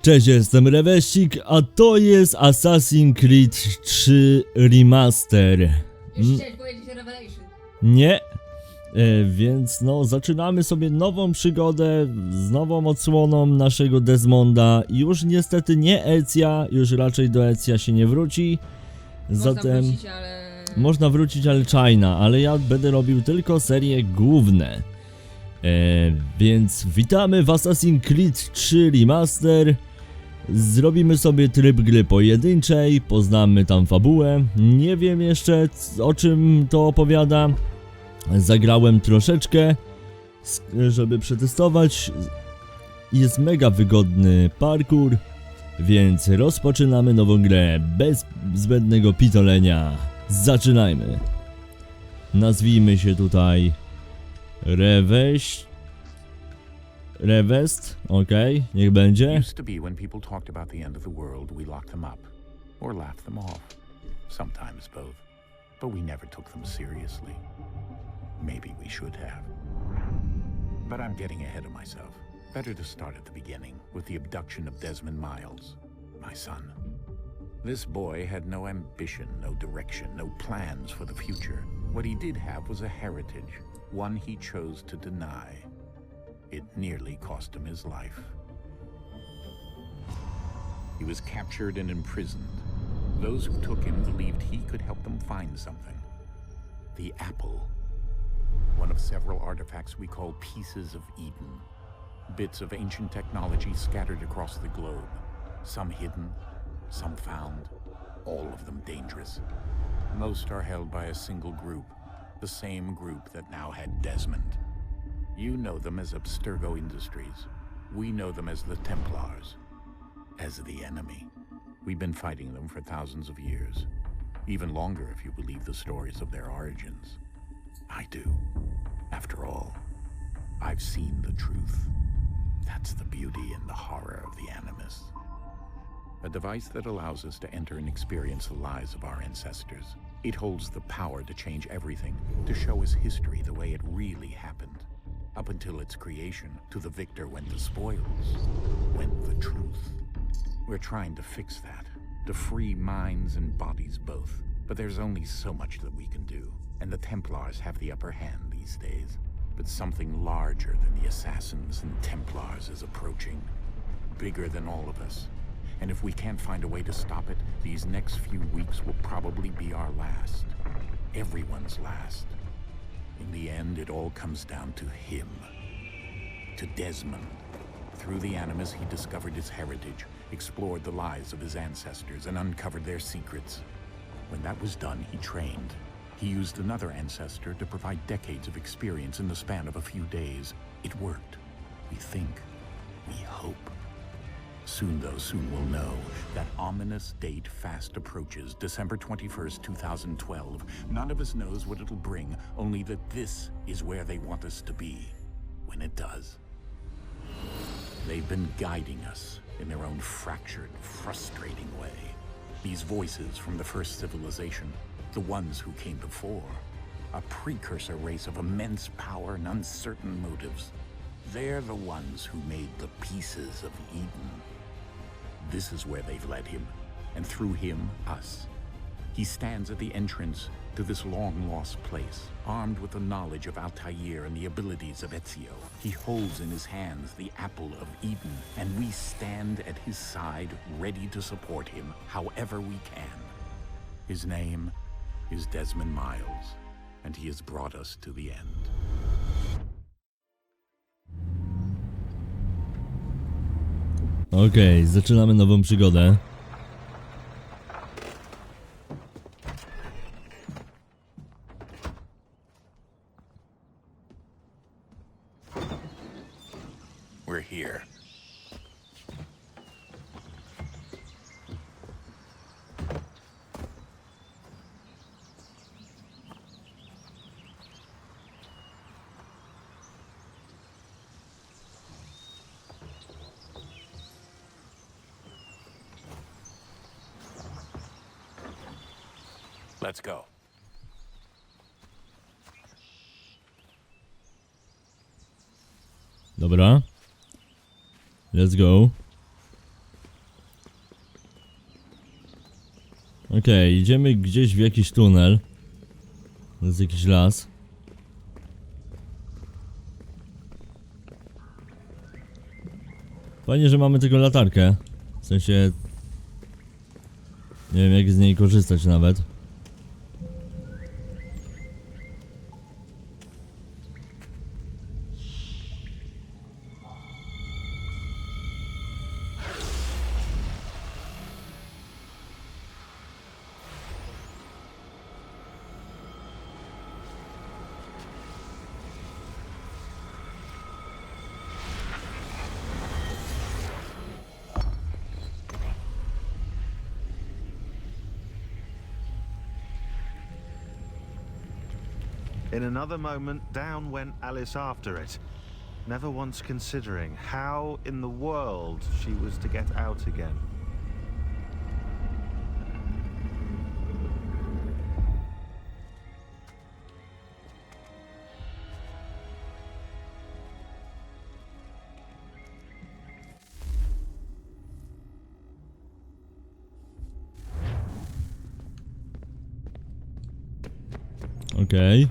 Cześć, jestem Revestik, a to jest Assassin's Creed 3 Remaster. Jeszcze chciałeś powiedzieć Revelation. Nie. Więc no, zaczynamy sobie nową przygodę z nową odsłoną naszego Desmonda. Już niestety nie Ezja, już raczej do Ezja się nie wróci. Zatem można wrócić, ale czajna, ale ja będę robił tylko serie główne. Więc witamy w Assassin's Creed 3 Remaster. Zrobimy sobie tryb gry pojedynczej, poznamy tam fabułę. Nie wiem jeszcze o czym to opowiada. Zagrałem troszeczkę, żeby przetestować. Jest mega wygodny parkour, więc rozpoczynamy nową grę bez zbędnego pitolenia. Zaczynajmy. Nazwijmy się tutaj Revest, okej, niech będzie. Used to be when people talked about the end of the world, we locked them up or laughed them off. Sometimes both. But we never took them seriously. Maybe we should have. But I'm getting ahead of myself. Better to start at the beginning with the abduction of Desmond Miles, my son. This boy had no ambition, no direction, no plans for the future. What he did have was a heritage, one he chose to deny. It nearly cost him his life. He was captured and imprisoned. Those who took him believed he could help them find something. The apple. One of several artifacts we call pieces of Eden. Bits of ancient technology scattered across the globe. Some hidden, some found, all of them dangerous. Most are held by a single group, the same group that now had Desmond. You know them as Abstergo Industries. We know them as the Templars, as the enemy. We've been fighting them for thousands of years, even longer if you believe the stories of their origins. I do. After all, I've seen the truth. That's the beauty and the horror of the Animus. A device that allows us to enter and experience the lives of our ancestors. It holds the power to change everything, to show us history the way it really happened. Up until its creation, to the victor went the spoils, went the truth. We're trying to fix that, to free minds and bodies both. But there's only so much that we can do, and the Templars have the upper hand these days. But something larger than the Assassins and Templars is approaching, bigger than all of us. And if we can't find a way to stop it, these next few weeks will probably be our last. Everyone's last. In the end, it all comes down to him. To Desmond. Through the Animus, he discovered his heritage, explored the lives of his ancestors, and uncovered their secrets. When that was done, he trained. He used another ancestor to provide decades of experience in the span of a few days. It worked. We think. We hope. Soon, though, soon we'll know. That ominous date fast approaches, December 21st, 2012. None of us knows what it'll bring, only that this is where they want us to be, when it does. They've been guiding us in their own fractured, frustrating way. These voices from the first civilization, the ones who came before, a precursor race of immense power and uncertain motives. They're the ones who made the pieces of Eden. This is where they've led him, and through him, us. He stands at the entrance to this long-lost place, armed with the knowledge of Altair and the abilities of Ezio. He holds in his hands the apple of Eden, and we stand at his side, ready to support him however we can. His name is Desmond Miles, and he has brought us to the end. Okej, zaczynamy nową przygodę. We're here. Let's go. Dobra. Let's go. Okej, idziemy gdzieś w jakiś tunel. To jest jakiś las. Fajnie, że mamy tylko latarkę. W sensie... Nie wiem, jak z niej korzystać nawet. In another moment, down went Alice after it, never once considering how in the world she was to get out again. Okej.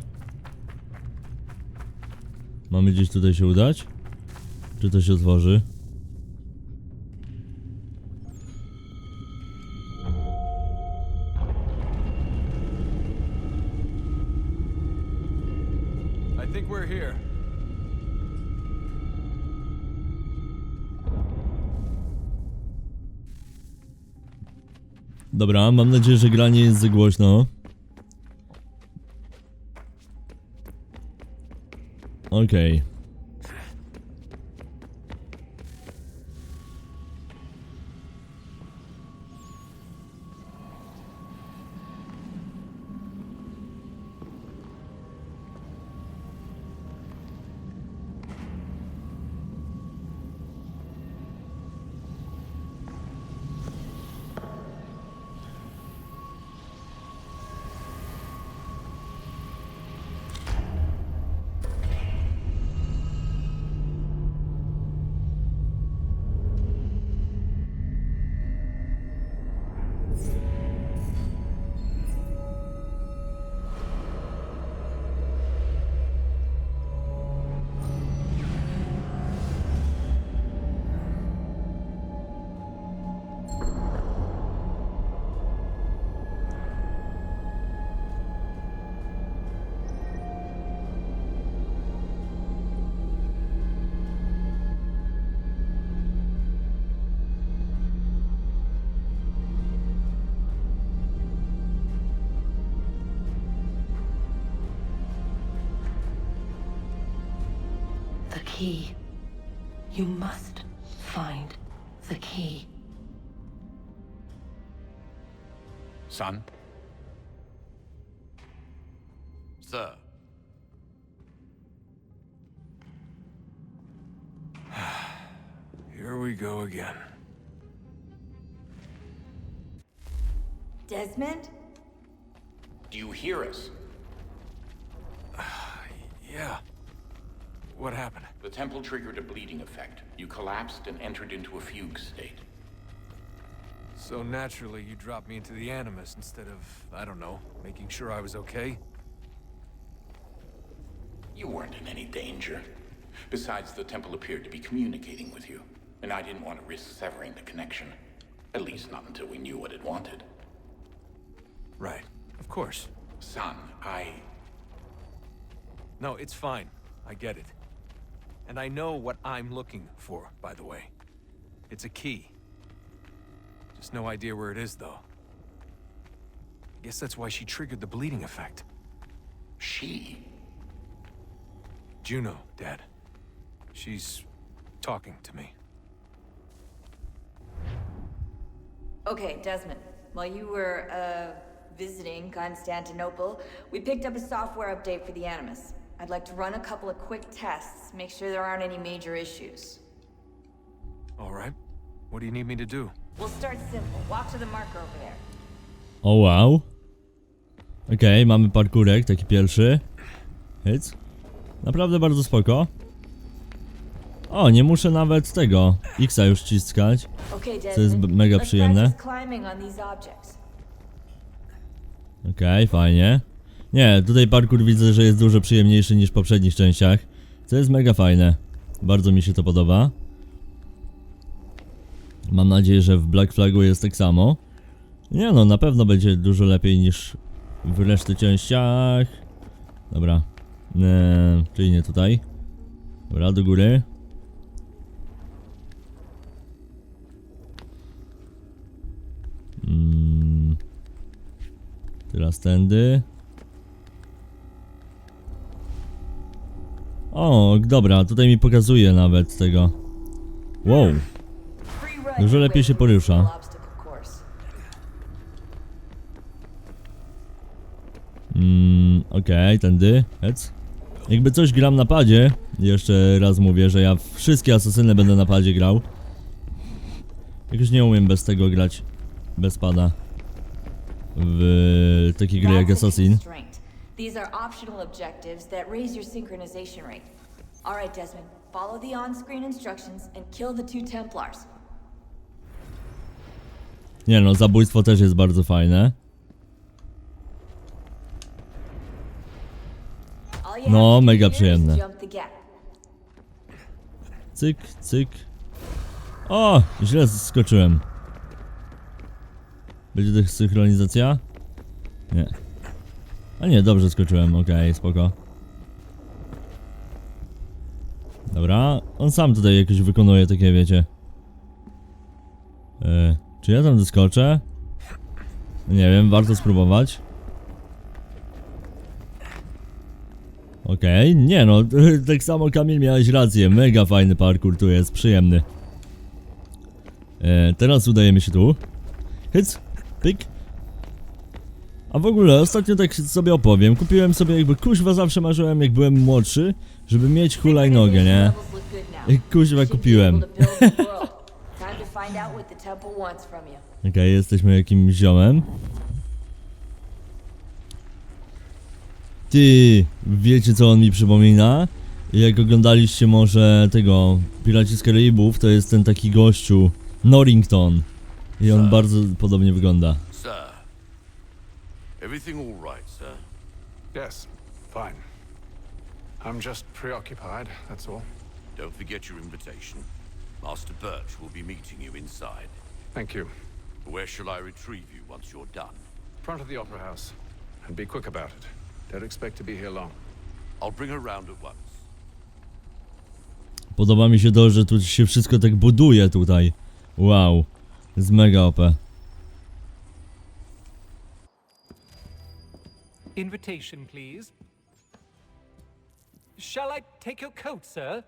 Mamy gdzieś tutaj się udać? Czy to się otworzy? I think we're here. Dobra, mam nadzieję, że gra nie jest za głośno. Okej. The key. You must find the key. Son? Sir. Here we go again. Desmond? Do you hear us? Yeah. What happened? The temple triggered a bleeding effect. You collapsed and entered into a fugue state. So naturally, you dropped me into the Animus instead of, I don't know, making sure I was okay? You weren't in any danger. Besides, the temple appeared to be communicating with you, and I didn't want to risk severing the connection. At least not until we knew what it wanted. Right. Of course. Son, No, it's fine. I get it. And I know what I'm looking for, by the way. It's a key. Just no idea where it is, though. I guess that's why she triggered the bleeding effect. She? Juno, Dad. She's talking to me. Okay, Desmond. While you were, visiting Constantinople, we picked up a software update for the Animus. I'd like to run a couple of quick tests, make sure there aren't any major issues. All right. What do you need me to do? We'll start simple. Walk to the marker over there. O wow. Okej, mamy parkurek, taki pierwszy. Hyc. Naprawdę bardzo spoko. O, nie muszę nawet tego X-a już ściskać. Okay, Desmond. Co jest mega Let's przyjemne. practice climbing on these objects. Okej, fajnie. Nie, tutaj parkour widzę, że jest dużo przyjemniejszy niż w poprzednich częściach. Co jest mega fajne. Bardzo mi się to podoba. Mam nadzieję, że w Black Flagu jest tak samo. Nie no, na pewno będzie dużo lepiej niż w reszty częściach. Dobra. Czyli nie tutaj. Dobra, do góry. Teraz tędy. O, dobra, tutaj mi pokazuje nawet tego. Wow. Dużo lepiej się porusza. Okej, tędy. Hec. Jakby coś gram na padzie. Jeszcze raz mówię, że ja wszystkie asasyny będę na padzie grał. Jakoś nie umiem bez tego grać. Bez pada. W takiej gry jak Assassin. These are optional objectives that raise your synchronization rate. All right, Desmond, follow the on-screen instructions and kill the 2 Templars. Nie no, zabójstwo też jest bardzo fajne. No, mega przyjemne. Cyk, cyk. O, źle skoczyłem. Będzie desynchronizacja? Nie. A nie, dobrze skoczyłem, okej, spoko. Dobra, on sam tutaj jakoś wykonuje takie, wiecie. Czy ja tam doskoczę? Nie wiem, warto spróbować. Okej, nie no, tak samo Kamil, miałeś rację, mega fajny parkour tu jest, przyjemny. Teraz udajemy się tu. Hyc, pyk. A w ogóle ostatnio tak sobie opowiem, kupiłem sobie jakby kuźwa, zawsze marzyłem jak byłem młodszy, żeby mieć hulajnogę, nie? I kuźwa kupiłem. Okej, jesteśmy jakimś ziomem. Ty, wiecie co on mi przypomina? Jak oglądaliście może tego Piraci z Karaibów, to jest ten taki gościu Norrington. I on bardzo podobnie wygląda. Sir, everything all right, sir? Yes, fine. I'm just preoccupied, that's all. Don't forget your invitation. Master Birch will be meeting you inside. Thank you. Where shall I retrieve you once you're done? Front of the Opera House. And be quick about it. Don't expect to be here long. I'll bring her round at once. Podoba mi się to, że tu się wszystko tak buduje tutaj. Wow. Jest mega OP. Invitation, please. Shall I take your coat, sir?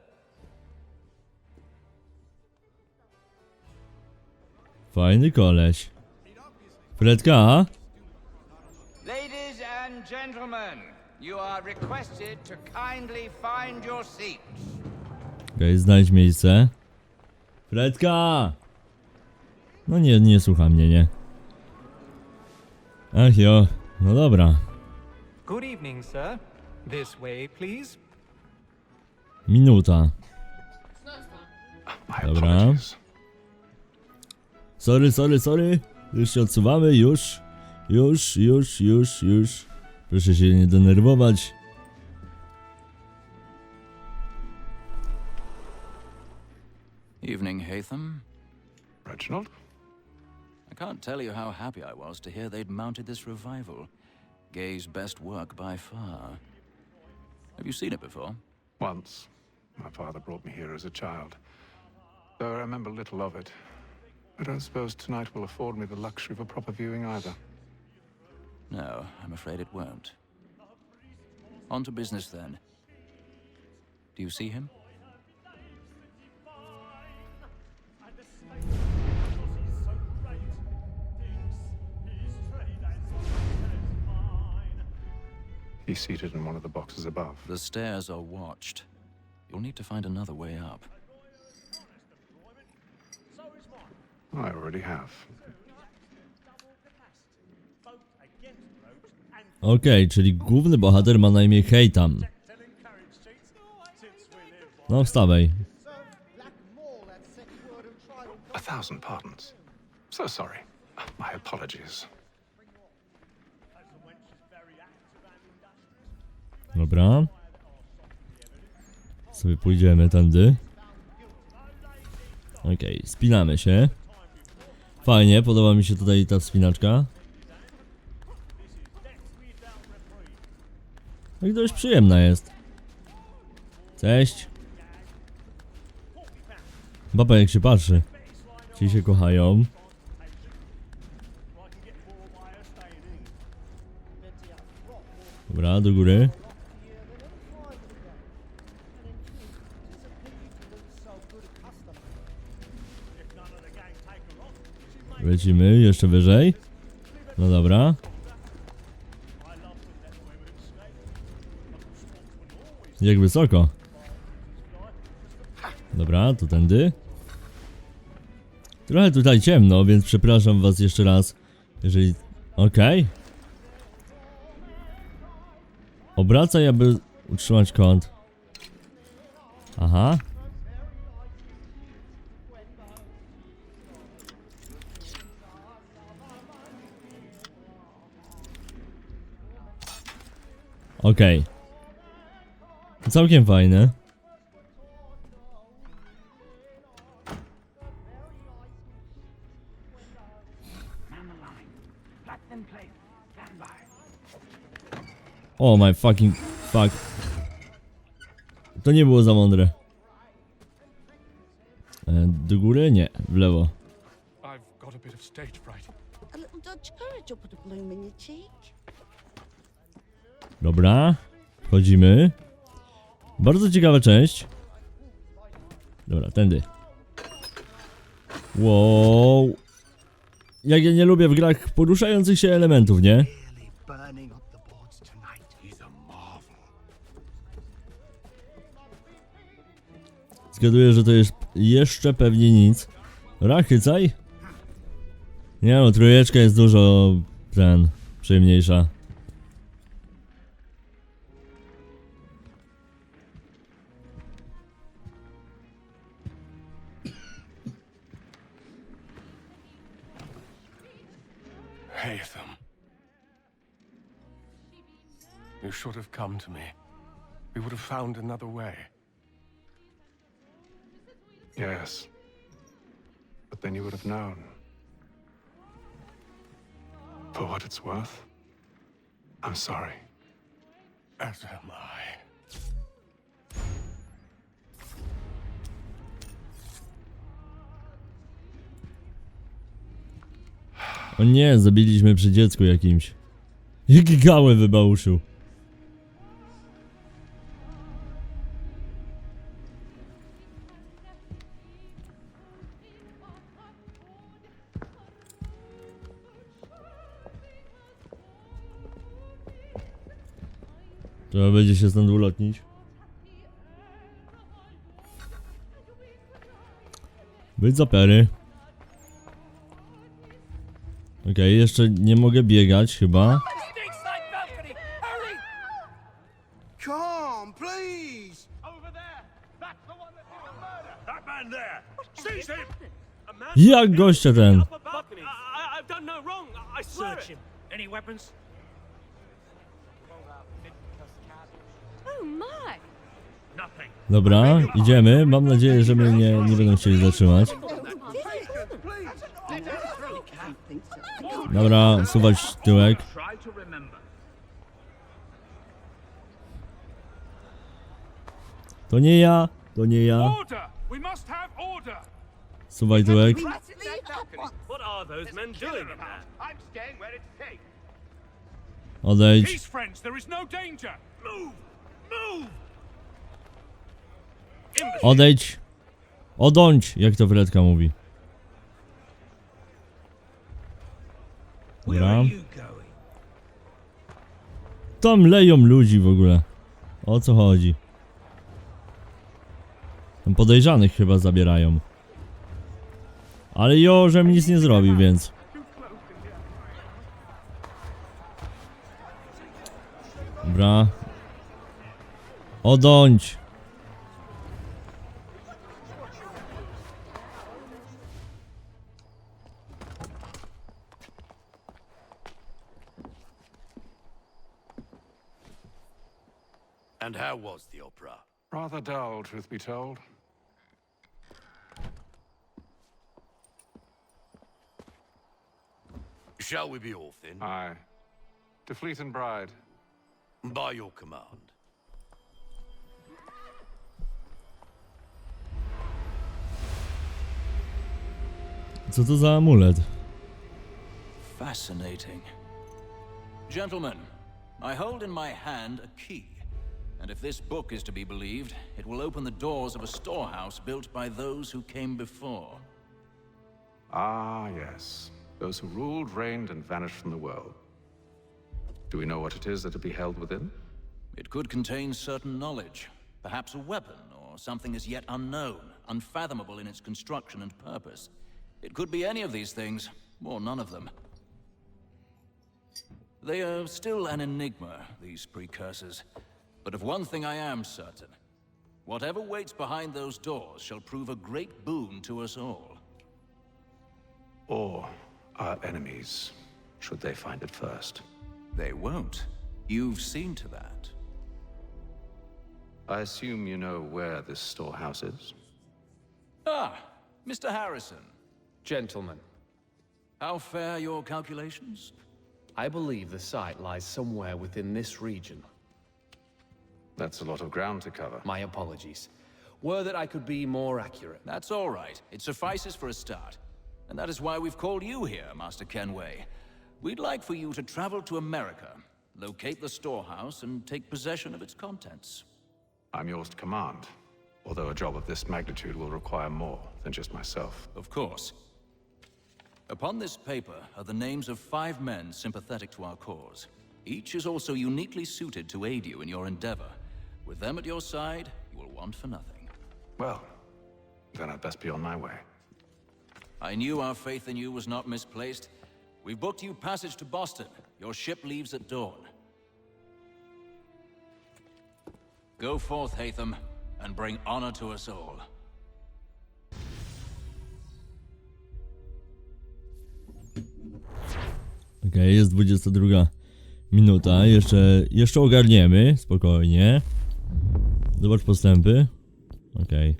Fajny koleś. Fredka? Ladies and gentlemen, you are requested to kindly find your seats. Okej, znajdź miejsce. Fredka! No nie słucha mnie, nie? Ach jo, no dobra. Good evening, sir. This way, please. Minuta. My Dobra. apologies. Sorry. Już się odsuwamy, już. Proszę się nie denerwować. Evening, Haytham. Reginald? I can't tell you how happy I was to hear they'd mounted this revival. Gay's best work by far. Have you seen it before? Once. My father brought me here as a child. Though I remember little of it. I don't suppose tonight will afford me the luxury of a proper viewing either. No, I'm afraid it won't. On to business then. Do you see him? He's seated in one of the boxes above. The stairs are watched. You'll need to find another way up. I already have. Okej, czyli główny bohater ma na imię Haytham. No wstawaj. 1,000 pardons. So sorry. My apologies. Dobra. Sobie pójdziemy tędy. Okej, spinamy się. Fajnie, podoba mi się tutaj ta wspinaczka. No i dość przyjemna jest. Cześć. Baba jak się patrzy. Ci się kochają. Dobra, do góry. Lecimy jeszcze wyżej. No dobra. Jak wysoko. Dobra, to tędy. Trochę tutaj ciemno, więc przepraszam was jeszcze raz. Jeżeli... Okej. Obracaj, aby utrzymać kąt. Aha. Okej. Całkiem fajne. Oh my fucking fuck. To nie było za mądre. Do góry? Nie, w lewo. I've got a bit of stage fright. A little Dutch courage will put a bloom in your cheek. Dobra, wchodzimy. Bardzo ciekawa część. Dobra, tędy. Wow. Jak ja nie lubię w grach poruszających się elementów, nie? Zgaduję, że to jest jeszcze pewnie nic. Dobra, chycaj. Nie no, trójeczka jest dużo przyjemniejsza. Haytham. You should have come to me. We would have found another way. Yes. But then you would have known. For what it's worth, I'm sorry. As am I. O nie, zabiliśmy przy dziecku jakimś. Jaki gałę wybałuszył. Trzeba będzie się stąd ulotnić. Być za pery. Okej, jeszcze nie mogę biegać chyba. Come, please! Over there! That's the one that did the murder! That man there! Seize him! A man Jak gościa ten. I've done no wrong. I search him. Any weapons? Oh my! Nothing. Dobra, idziemy. Mam nadzieję, że mnie nie będą chcieli zatrzymać. Dobra, suwać tyłek. To nie ja, to nie ja. Suwaj tyłek. Odejdź. Odejdź. Odądź, jak to Fredka mówi. Dobra. Tam leją ludzi w ogóle. O co chodzi? Tam podejrzanych chyba zabierają. Ale Jożem nic nie zrobił, więc... Dobra. Odądź. And how was the opera? Rather dull, truth be told. Shall we be off then? Aye. To Fleet and Bride. By your command. Co to za amulet? Fascinating. Gentlemen, I hold in my hand a key. And if this book is to be believed, it will open the doors of a storehouse built by those who came before. Ah, yes. Those who ruled, reigned, and vanished from the world. Do we know what it is that will be held within? It could contain certain knowledge, perhaps a weapon, or something as yet unknown, unfathomable in its construction and purpose. It could be any of these things, or none of them. They are still an enigma, these precursors. But of one thing I am certain. Whatever waits behind those doors shall prove a great boon to us all. Or our enemies, should they find it first. They won't. You've seen to that. I assume you know where this storehouse is? Ah, Mr. Harrison. Gentlemen, How fare your calculations? I believe the site lies somewhere within this region. That's a lot of ground to cover. My apologies. Were that I could be more accurate. That's all right. It suffices for a start. And that is why we've called you here, Master Kenway. We'd like for you to travel to America, locate the storehouse, and take possession of its contents. I'm yours to command, although a job of this magnitude will require more than just myself. Of course. Upon this paper are the names of 5 men sympathetic to our cause. Each is also uniquely suited to aid you in your endeavor. With them at your side, you will want for nothing. Well, then I'd best be on my way. I knew our faith in you was not misplaced. We've booked you passage to Boston. Your ship leaves at dawn. Go forth, Haytham, and bring honor to us all. Okej, jest 22 minuta, jeszcze ogarniemy, spokojnie. Zobacz postępy. Okej.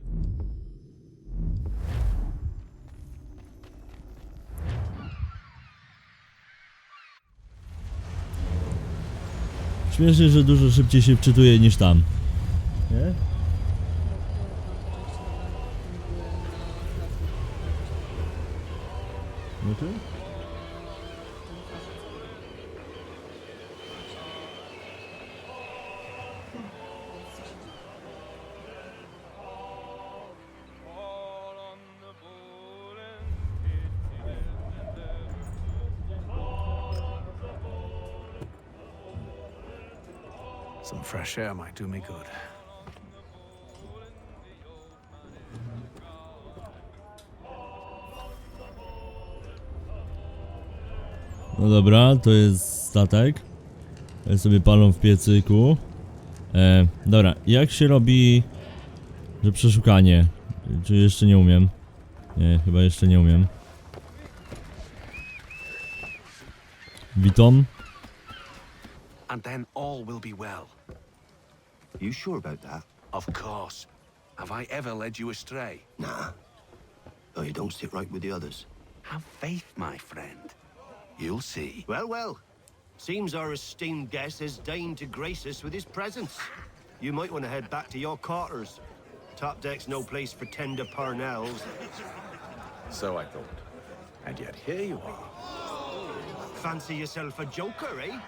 Śmiesznie, że dużo szybciej się wczytuje niż tam. Nie? Znaczy? Some fresh air might do me good. No dobra, to jest statek. Ja sobie palą w piecyku. Dobra, jak się robi, że przeszukanie? Czy jeszcze nie umiem? Nie, chyba jeszcze nie umiem. Witam. And then all will be well. You sure about that? Of course. Have I ever led you astray? Nah. Though you don't sit right with the others. Have faith, my friend. You'll see. Well, well. Seems our esteemed guest has deigned to grace us with his presence. You might want to head back to your quarters. Top deck's no place for tender parnells. So I thought. And yet here you are. Fancy yourself a joker, eh?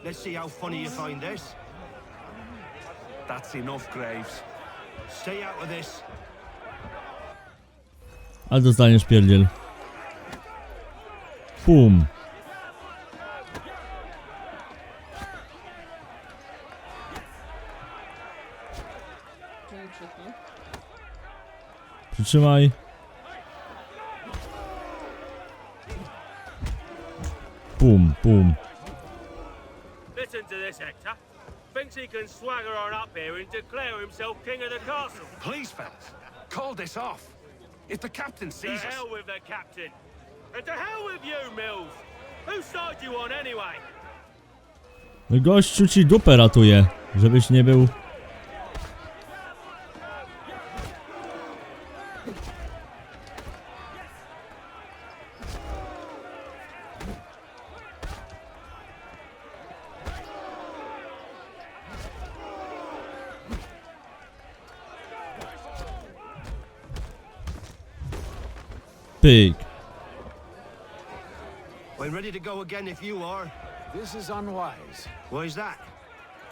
Let's see how funny you find this. That's enough, Graves. Stay out of this. A dostaniesz pierdziel. Pum. Przytrzymaj. Pum, pum. Listen to this, Hector. Thinks he can swagger on up here and declare himself king of the castle. Please, fellas, call this off. If the captain To sees us... hell with the captain. And to hell with you, Mills. Whose side you on, anyway? No gościu ci dupę ratuje, żebyś nie był... Pyk. I'm ready to go again if you are. This is unwise. Why is that?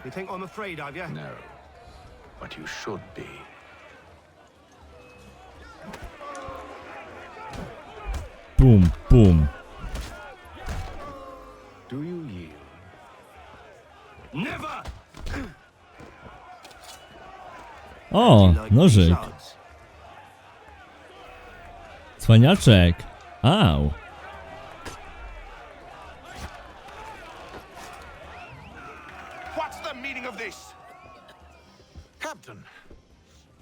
You think I'm afraid of you? No, but you should be. Pum, pum. Do you yield? Never! O, nożyk. Cwaniaczek. Au. What's the meaning of this? Captain,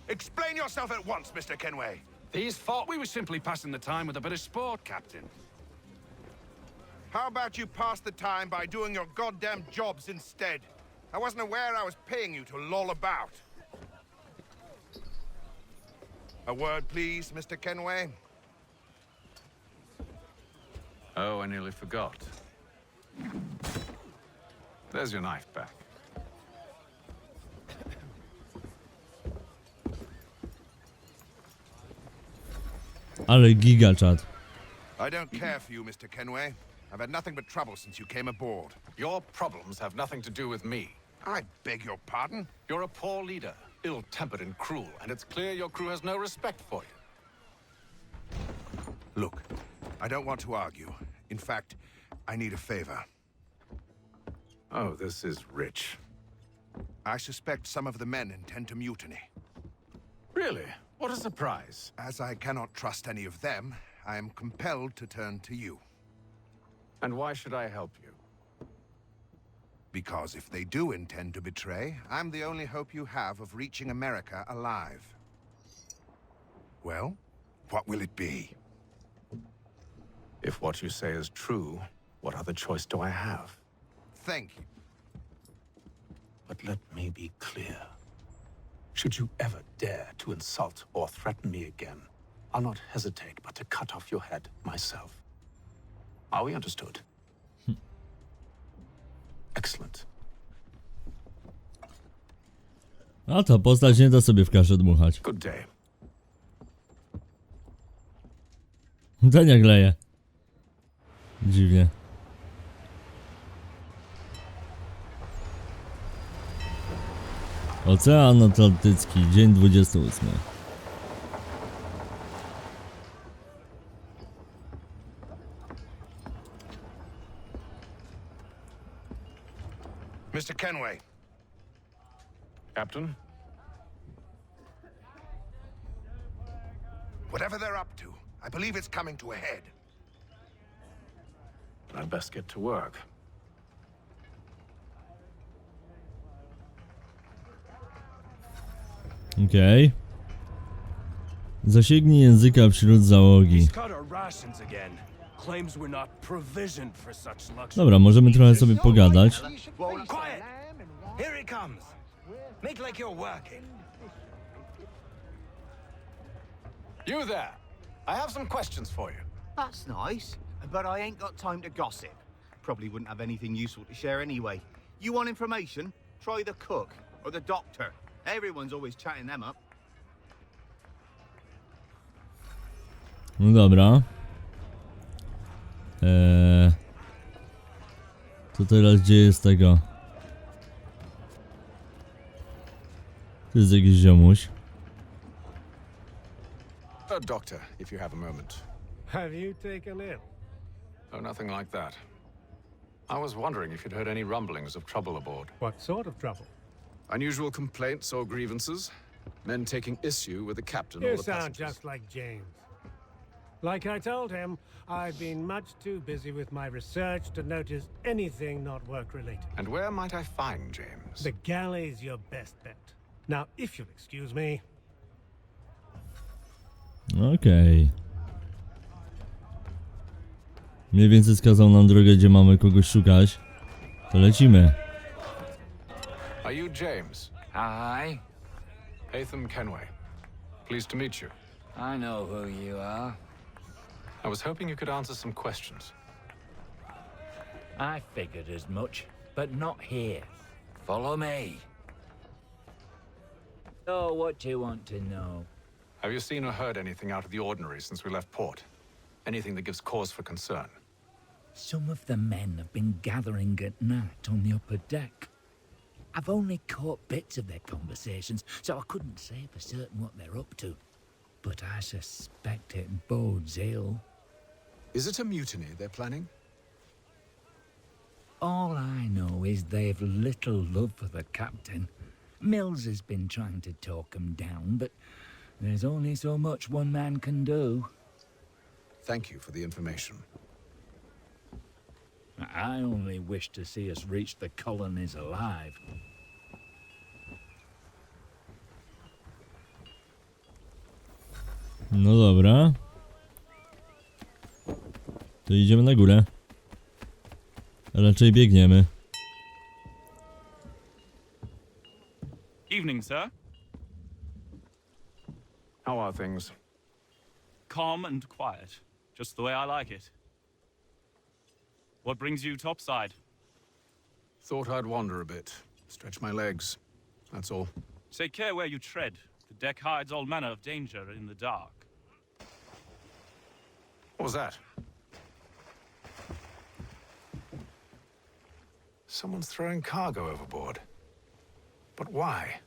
explain yourself at once, Mr. Kenway. These thought we were simply passing the time with a bit of sport, Captain. How about you pass the time by doing your goddamn jobs instead? I wasn't aware I was paying you to loll about. A word, please, Mr. Kenway. Oh, I nearly forgot. There's your knife back. Ale giga, czad. I don't care for you, Mr. Kenway. I've had nothing but trouble since you came aboard. Your problems have nothing to do with me. I beg your pardon? You're a poor leader, ill-tempered and cruel, and it's clear your crew has no respect for you. Look, I don't want to argue. In fact, I need a favor. Oh, this is rich. I suspect some of the men intend to mutiny. Really? What a surprise. As I cannot trust any of them, I am compelled to turn to you. And why should I help you? Because if they do intend to betray, I'm the only hope you have of reaching America alive. Well, what will it be? If what you say is true, what other choice do I have? Thank you. But let me be clear. Should you ever dare to insult or threaten me again, I'll not hesitate but to cut off your head myself. Are we understood? Excellent. A ta postać nie da sobie w kaszę dmuchać. Good day. Ten jak leje. Dziwnie. Ocean Atlantycki, dzień 28. Mr. Kenway. Captain? Whatever they're up to, I believe it's coming to a head. I'd best get to work. Okej. Zasięgnij języka wśród załogi. Dobra, możemy trochę sobie pogadać. Quiet! Here it comes. Make like you're working. You there! I have some questions for you. That's nice, but I ain't got time to gossip. Probably wouldn't have anything useful to share anyway. You want information? Try the cook or the doctor. Everyone's always chatting them up. No dobra. To teraz gdzie jest tego? To jest jakiś ziomuś. Doctor, if you have a moment. Have you taken ill? Oh, nothing like that. I was wondering if you'd heard any rumblings of trouble aboard. What sort of trouble? Unusual complaints or grievances? Men taking issue with the captain or You the sound passengers? just like James. Like I told him, I've been much too busy with my research to notice anything not work-related. And where might I find James? The galley's your best bet. Now, if you'll excuse me... Okej. Mniej więcej wskazał nam drogę, gdzie mamy kogoś szukać. To lecimy. Are you James? Hi. Haytham Kenway. Pleased to meet you. I know who you are. I was hoping you could answer some questions. I figured as much, but not here. Follow me. So, what do you want to know? Have you seen or heard anything out of the ordinary since we left port? Anything that gives cause for concern? Some of the men have been gathering at night on the upper deck. I've only caught bits of their conversations, so I couldn't say for certain what they're up to. But I suspect it bodes ill. Is it a mutiny they're planning? All I know is they've little love for the captain. Mills has been trying to talk him down, but there's only so much one man can do. Thank you for the information. I only wish to see us reach the colonies alive. No dobra. To idziemy na górę. Raczej biegniemy. Evening, sir. How are things? Calm and quiet. Just the way I like it. What brings you topside? Thought I'd wander a bit. Stretch my legs. That's all. Take care where you tread. The deck hides all manner of danger in the dark. What was that? Someone's throwing cargo overboard. But why?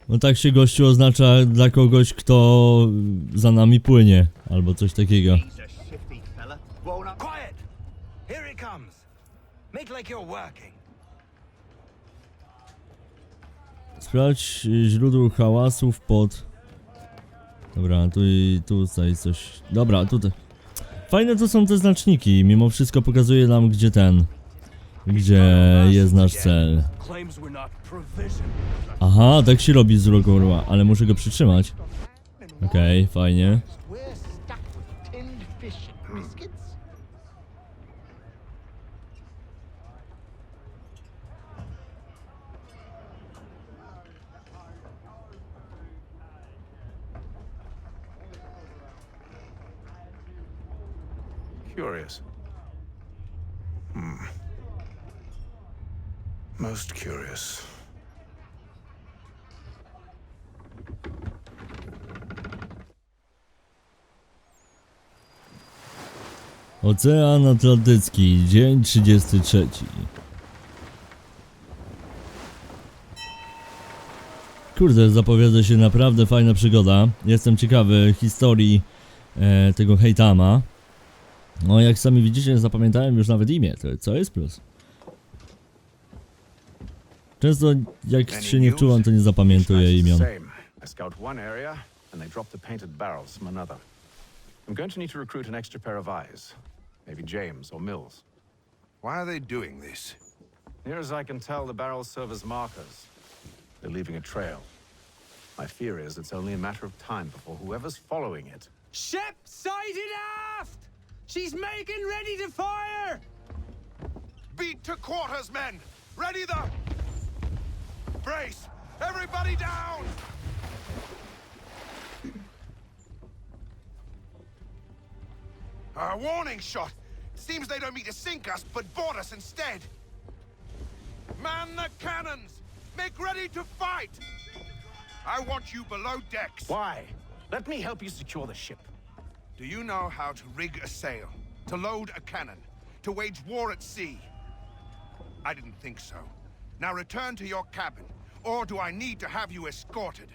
No tak się gościu oznacza dla kogoś, kto za nami płynie, albo coś takiego. Quiet! Here it comes. Make like you're working. Sprawdź źródło hałasów pod... Dobra, tu i tutaj coś... Dobra, tutaj... Fajne to są te znaczniki, mimo wszystko pokazuje nam gdzie gdzie jest nasz cel. Aha, tak się robi z rogorła, ale muszę go przytrzymać. Okej, fajnie. Curious. Most curious. Ocean Atlantycki, dzień 33. Kurde, zapowiada się naprawdę fajna przygoda. Jestem ciekawy historii tego Haythama. No jak sami widzicie, zapamiętałem już nawet imię, co jest plus. Często jak się nie wczułam, to nie zapamiętuję imion. I scout one area and they drop the painted barrels from another. I'm going to need to recruit an extra pair of eyes. Maybe James or Mills. Why are they doing this? Near as I can tell, the barrels serve as markers. They're leaving a trail. My fear is it's only a matter of time before whoever's following it. Ship sighted aft! She's making ready to fire! Beat to quarters, men! Ready the... Brace! Everybody down! A warning shot! Seems they don't mean to sink us, but board us instead! Man the cannons! Make ready to fight! I want you below decks! Why? Let me help you secure the ship. Do you know how to rig a sail? To load a cannon? To wage war at sea? I didn't think so. Now return to your cabin, or do I need to have you escorted?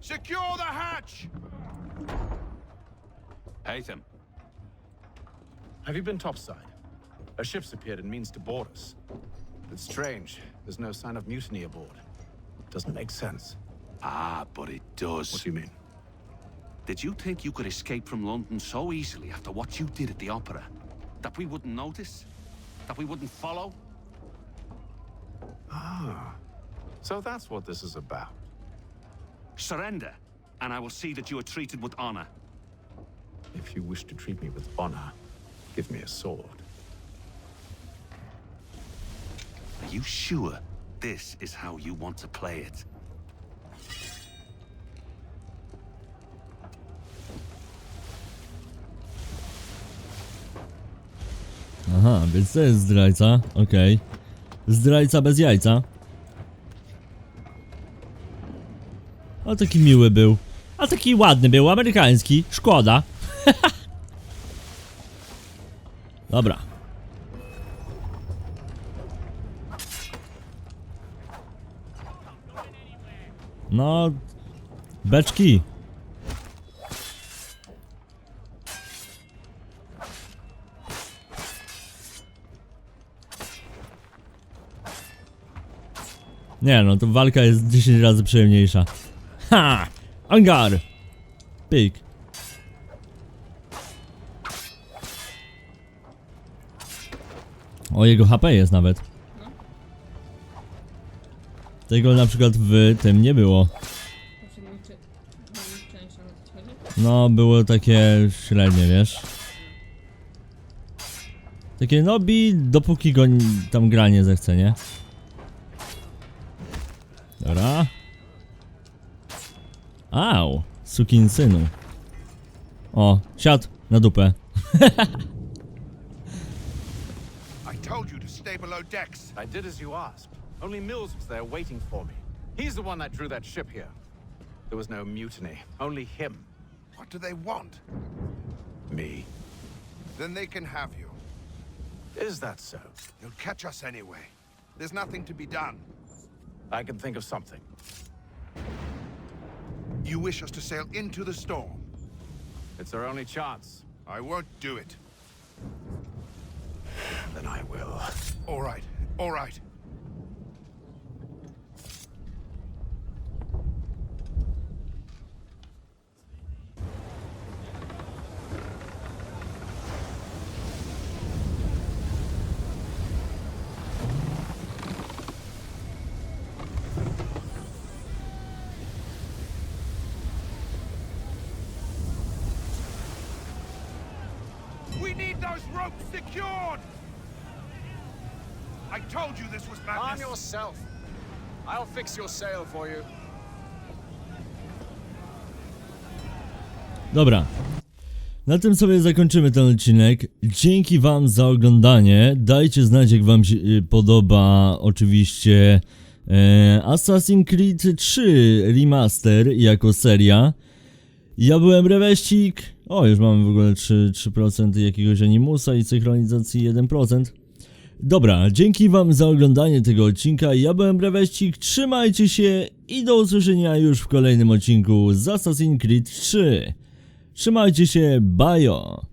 Secure the hatch! Haytham. Have you been topside? A ship's appeared and means to board us. It's strange. There's no sign of mutiny aboard. Doesn't make sense. Ah, but it does. What do you mean? Did you think you could escape from London so easily after what you did at the opera? That we wouldn't notice? That we wouldn't follow? Ah. So that's what this is about. Surrender, and I will see that you are treated with honor. If you wish to treat me with honor, give me a sword. Are you sure this is how you want to play it? Aha, więc to jest zdrajca, okej. Zdrajca bez jajca. A taki miły był. A taki ładny był, amerykański. Szkoda. Dobra. No... Beczki. Nie no, to walka jest 10 razy przyjemniejsza. Ha! Angar! Pyk. O, jego HP jest nawet. Tego na przykład w tym nie było. No, było takie średnie, wiesz. Takie no bij, dopóki go tam gra nie zechce, nie? Dobra. Au, sukinsynu. O, siadł na dupę. I told you to stay below decks. I did as you asked. Only Mills was there waiting for me. He's the one that drew that ship here. There was no mutiny, only him. What do they want? Me. Then they can have you. Is that so? You'll catch us anyway. There's nothing to be done. I can think of something. You wish us to sail into the storm? It's our only chance. I won't do it. Then I will. All right, all right. We need those ropes secured! I told you this was madness. Arm yourself. I'll fix your sail for you. Dobra. Na tym sobie zakończymy ten odcinek. Dzięki wam za oglądanie. Dajcie znać, jak wam się podoba oczywiście Assassin's Creed 3 Remaster jako seria. Ja byłem Reweścik. O, już mamy w ogóle 3% jakiegoś animusa i synchronizacji 1%. Dobra, dzięki wam za oglądanie tego odcinka. Ja byłem Reweścik, trzymajcie się i do usłyszenia już w kolejnym odcinku z Assassin's Creed 3. Trzymajcie się, bajo!